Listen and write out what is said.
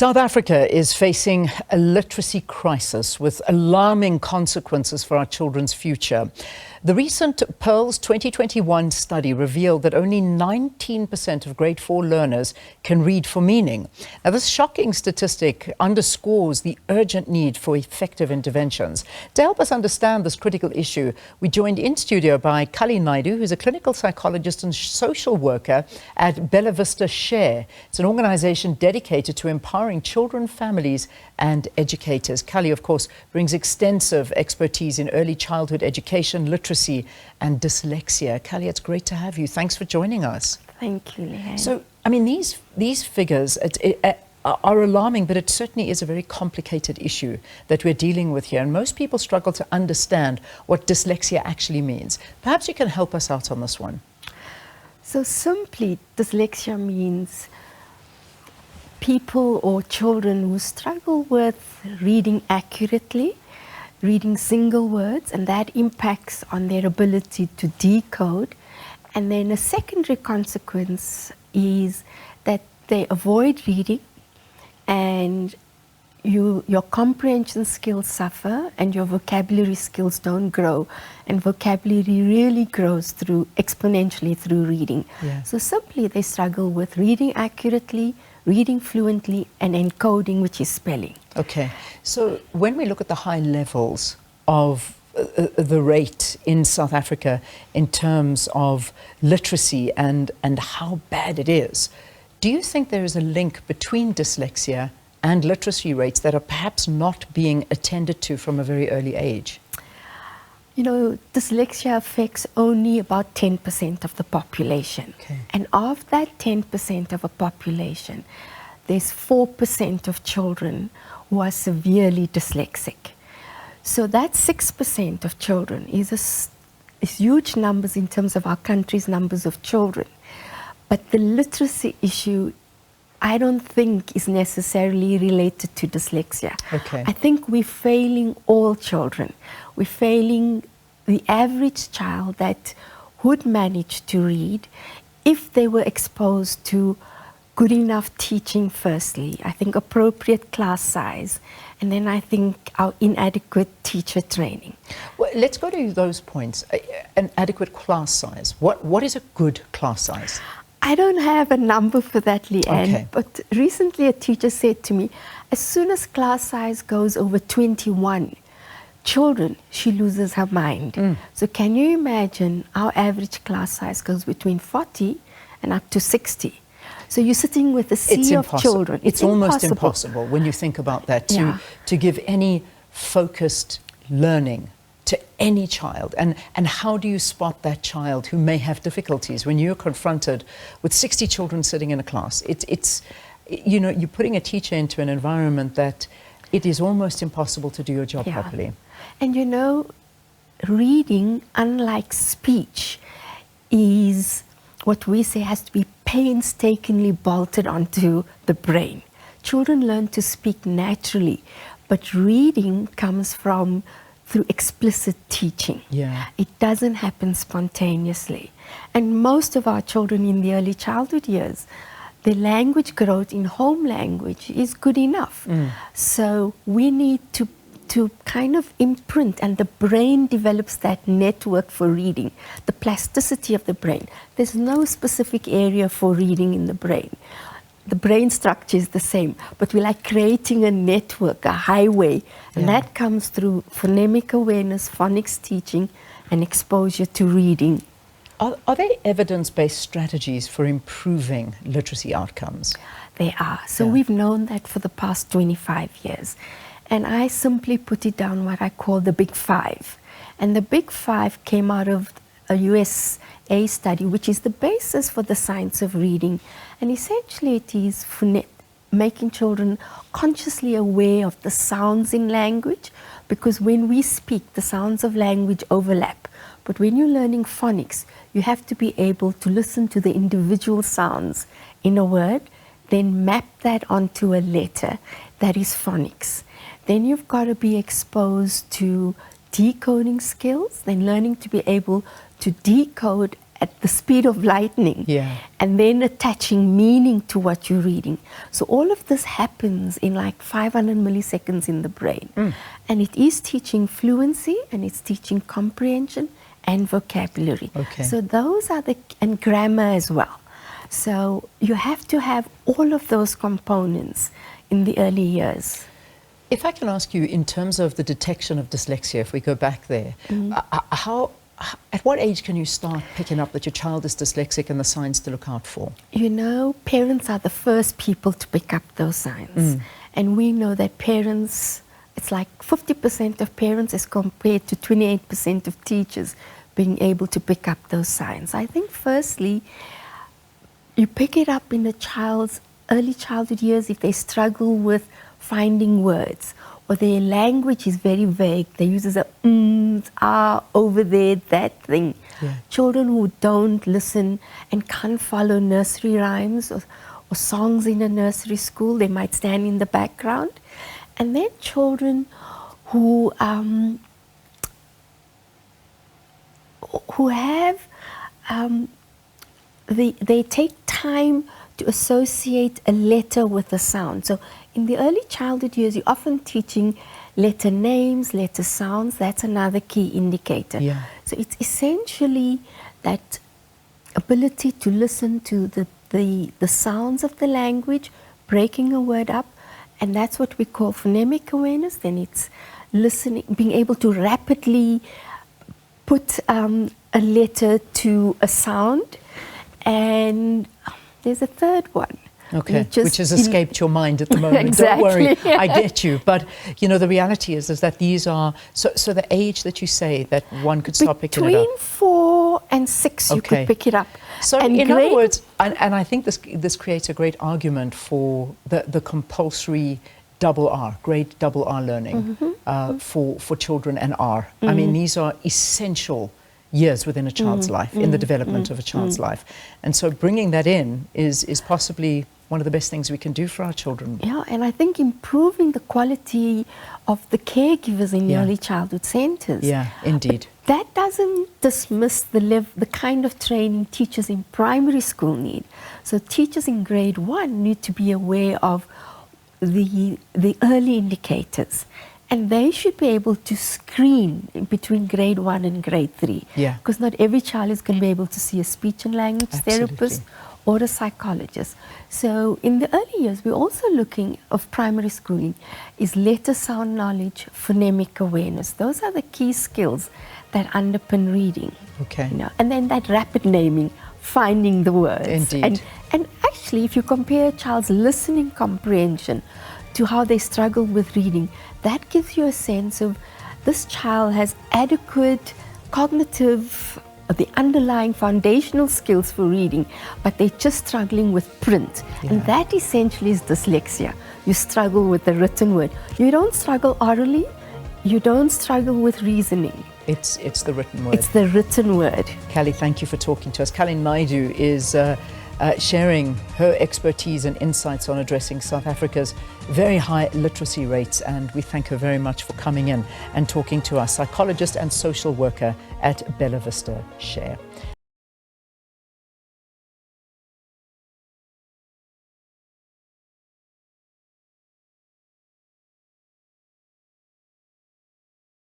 South Africa is facing a literacy crisis with alarming consequences for our children's future. The recent PIRLS 2021 study revealed that only 19% of grade 4 learners can read for meaning. Now, this shocking statistic underscores the urgent need for effective interventions. To help us understand this critical issue, we joined in studio by Kalie Naidoo, who's a clinical psychologist and social worker at Bellavista SHARE. It's an organization dedicated to empowering children, families and educators. Kalie, of course, brings extensive expertise in early childhood education, literacy and dyslexia. Kalie, it's great to have you. Thanks for joining us. Thank you, Leanne. So, I mean, these figures are alarming, but it certainly is a very complicated issue that we're dealing with here. And most people struggle to understand what dyslexia actually means. Perhaps you can help us out on this one. So simply, dyslexia means people or children who struggle with reading accurately, reading single words, and that impacts on their ability to decode. And then a secondary consequence is that they avoid reading and your comprehension skills suffer and your vocabulary skills don't grow. And vocabulary really grows exponentially through reading. Yeah. So simply they struggle with reading accurately, reading fluently, and encoding, which is spelling. Okay, so when we look at the high levels of the rate in South Africa in terms of literacy and how bad it is, do you think there is a link between dyslexia and literacy rates that are perhaps not being attended to from a very early age? You know, dyslexia affects only about 10% of the population. Okay. And of that 10% of a population, there's 4% of children who are severely dyslexic. So that 6% of children is huge numbers in terms of our country's numbers of children. But the literacy issue, I don't think is necessarily related to dyslexia. Okay. I think we're failing all children. We're failing the average child that would manage to read if they were exposed to good enough teaching firstly. I think appropriate class size, and then I think our inadequate teacher training. Well, let's go to those points. An adequate class size. What is a good class size? I don't have a number for that, Leanne, Okay. but recently a teacher said to me, as soon as class size goes over 21 children, she loses her mind. So can you imagine our average class size goes between 40 and up to 60. So you're sitting with a sea of children. It's almost impossible when you think about that to give any focused learning to any child. And how do you spot that child who may have difficulties when you're confronted with 60 children sitting in a class? It's you know, you're putting a teacher into an environment that it is almost impossible to do your job properly. And you know, reading, unlike speech, is what we say has to be painstakingly bolted onto the brain. Children learn to speak naturally, but reading comes through explicit teaching. Yeah. It doesn't happen spontaneously. And most of our children in the early childhood years, the language growth in home language is good enough. So we need to kind of imprint, and the brain develops that network for reading, the plasticity of the brain. There's no specific area for reading in the brain. The brain structure is the same, but we're like creating a network, a highway, and that comes through phonemic awareness, phonics teaching, and exposure to reading. Are there evidence-based strategies for improving literacy outcomes? They are. So we've known that for the past 25 years. And I simply put it down what I call the Big Five. And the Big Five came out of a USA study, which is the basis for the science of reading. And essentially it is making children consciously aware of the sounds in language, because when we speak, the sounds of language overlap. But when you're learning phonics, you have to be able to listen to the individual sounds in a word, then map that onto a letter that is phonics. Then you've got to be exposed to decoding skills, then learning to be able to decode at the speed of lightning, and then attaching meaning to what you're reading. So all of this happens in like 500 milliseconds in the brain. And it is teaching fluency, and it's teaching comprehension and vocabulary. So those are and grammar as well. So you have to have all of those components in the early years. If I can ask you, in terms of the detection of dyslexia, if we go back there, at what age can you start picking up that your child is dyslexic and the signs to look out for? You know, parents are the first people to pick up those signs. And we know that parents, it's like 50% of parents as compared to 28% of teachers being able to pick up those signs. I think firstly, you pick it up in the child's early childhood years if they struggle with finding words, or their language is very vague. They use a over there, that thing. Children who don't listen and can't follow nursery rhymes or songs in a nursery school, they might stand in the background. And then children who have they take time to associate a letter with a sound. So in the early childhood years, you're often teaching letter names, letter sounds. That's another key indicator. So it's essentially that ability to listen to the sounds of the language, breaking a word up, and that's what we call phonemic awareness. Then it's listening, being able to rapidly put a letter to a sound, and there's a third one. Which has escaped your mind at the moment. Exactly. Don't worry, I get you. But, you know, the reality is that these are... So the age that you say that one could start picking it up? Between 4 and 6, you could pick it up. So in other words, and I think this creates a great argument for the compulsory grade double R learning for children and R. I mean, these are essential years within a child's life, in the development of a child's life. And so bringing that in is possibly one of the best things we can do for our children. Yeah, and I think improving the quality of the caregivers in early childhood centres. Yeah, indeed. That doesn't dismiss the kind of training teachers in primary school need. So teachers in grade 1 need to be aware of the early indicators. And they should be able to screen between grade 1 and grade 3. Because not every child is going to be able to see a speech and language therapist or a psychologist. So in the early years, we're also looking of primary schooling is letter sound knowledge, phonemic awareness. Those are the key skills that underpin reading. You know? And then that rapid naming, finding the words. Indeed. And actually, if you compare a child's listening comprehension to how they struggle with reading, that gives you a sense of this child has adequate cognitive, the underlying foundational skills for reading, but they're just struggling with print. And that essentially is dyslexia. You struggle with the written word. You don't struggle orally, you don't struggle with reasoning. It's the written word. It's the written word. Kalie, thank you for talking to us. Kalie Naidoo is sharing her expertise and insights on addressing South Africa's very high literacy rates, and we thank her very much for coming in and talking to us. Psychologist and social worker at Bellavista SHARE.